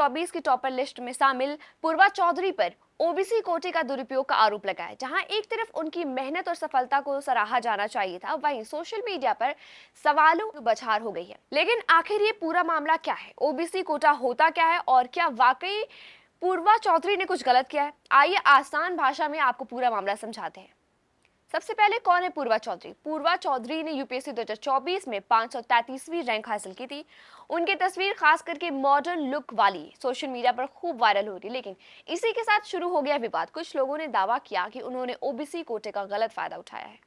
2024 की topper list में शामिल पूर्वा चौधरी पर ओबीसी कोटे का दुरुपयोग का आरोप लगा है। जहां एक तरफ उनकी मेहनत और सफलता को सराहा जाना चाहिए था, वहीं सोशल मीडिया पर सवालों की बौछार हो गई है। लेकिन आखिर ये पूरा मामला क्या है, ओबीसी कोटा होता क्या है और क्या वाकई पूर्वा चौधरी ने कुछ गलत किया है? आइए आसान भाषा में आपको पूरा मामला समझाते हैं। सबसे पहले कौन है पूर्वा चौधरी? पूर्वा चौधरी ने यूपीएससी 2024 में 533वीं रैंक हासिल की थी। उनकी तस्वीर खास करके मॉडर्न लुक वाली सोशल मीडिया पर खूब वायरल हो रही, लेकिन इसी के साथ शुरू हो गया विवाद। कुछ लोगों ने दावा किया कि उन्होंने ओबीसी कोटे का गलत फायदा उठाया है।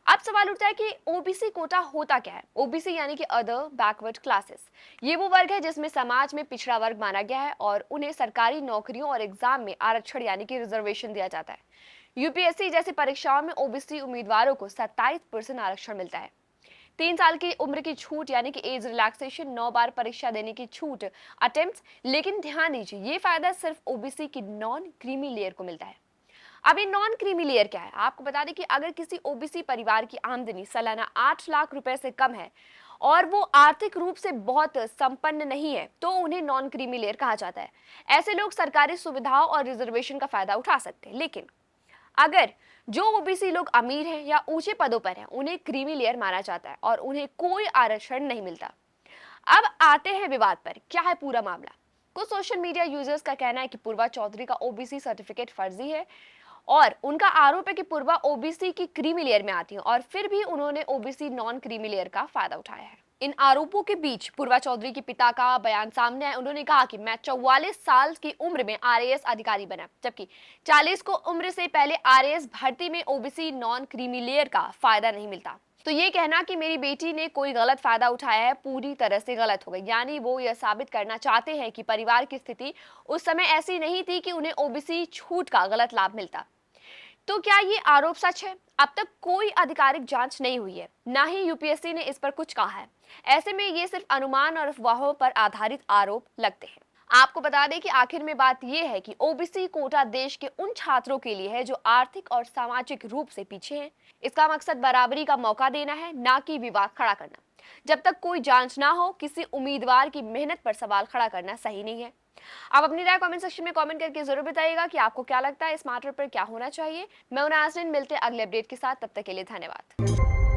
अब सवाल उठता है कि ओबीसी कोटा होता क्या है? ओबीसी यानी कि अदर बैकवर्ड क्लासेस। ये वो वर्ग है जिसमें समाज में पिछड़ा वर्ग माना गया है और उन्हें सरकारी नौकरियों और एग्जाम में आरक्षण यानी कि रिजर्वेशन दिया जाता है। यूपीएससी जैसी परीक्षाओं में ओबीसी उम्मीदवारों को 27% आरक्षण मिलता है। 3 साल की उम्र की छूट यानी कि एज रिलैक्सेशन, 9 बार परीक्षा देने की छूट अटेम्प्ट। लेकिन ध्यान दीजिए, ये फायदा सिर्फ ओबीसी की नॉन क्रीमी लेयर को मिलता है। अब ये नॉन क्रीमी लेयर क्या है? आपको बता दें कि अगर किसी ओबीसी परिवार की आमदनी सालाना 8 लाख रुपए से कम है और वो आर्थिक रूप से बहुत संपन्न नहीं है, तो उन्हें नॉन क्रीमी लेयर कहा जाता है। ऐसे लोग सरकारी सुविधाओं और रिजर्वेशन का फायदा उठा सकते हैं। लेकिन अगर जो ओबीसी लोग अमीर हैं या ऊंचे पदों पर हैं, उन्हें क्रीमी लेयर माना जाता है और उन्हें कोई आरक्षण नहीं मिलता। अब आते हैं विवाद पर। क्या है पूरा मामला? कुछ सोशल मीडिया यूजर्स का कहना है कि पूर्वा चौधरी का ओबीसी सर्टिफिकेट फर्जी है और उनका आरोप है कि पूर्वा ओबीसी की क्रीमी लेयर में आती है और फिर भी उन्होंने ओबीसी नॉन क्रीमी लेयर का फायदा उठाया है। इन आरोपों के बीच पूर्वा चौधरी के पिता का बयान सामने आया। उन्होंने कहा कि मैं 44 साल की उम्र में आरएएस अधिकारी बना, जबकि 40 को उम्र से पहले आरएएस भर्ती में ओबीसी नॉन क्रीमी लेयर का फायदा नहीं मिलता। तो ये कहना कि मेरी बेटी ने कोई गलत फायदा उठाया है, पूरी तरह से गलत हो गई। यानी वो यह साबित करना चाहते हैं कि परिवार की स्थिति उस समय ऐसी नहीं थी कि उन्हें ओबीसी छूट का गलत लाभ मिलता। तो क्या ये आरोप सच है? अब तक कोई आधिकारिक जांच नहीं हुई है, ना ही यूपीएससी ने इस पर कुछ कहा है। ऐसे में ये सिर्फ अनुमान और अफवाहों पर आधारित आरोप लगते हैं। आपको बता दें कि आखिर में बात यह है कि ओबीसी कोटा देश के उन छात्रों के लिए है जो आर्थिक और सामाजिक रूप से पीछे हैं। इसका मकसद बराबरी का मौका देना है, ना कि विवाद खड़ा करना। जब तक कोई जांच ना हो, किसी उम्मीदवार की मेहनत पर सवाल खड़ा करना सही नहीं है। आप अपनी राय कमेंट सेक्शन में कमेंट करके जरूर बताइएगा कि आपको क्या लगता है इस मैटर पर क्या होना चाहिए। मैं उन्हें मिलते हैं अगले अपडेट के साथ। तब तक के लिए धन्यवाद।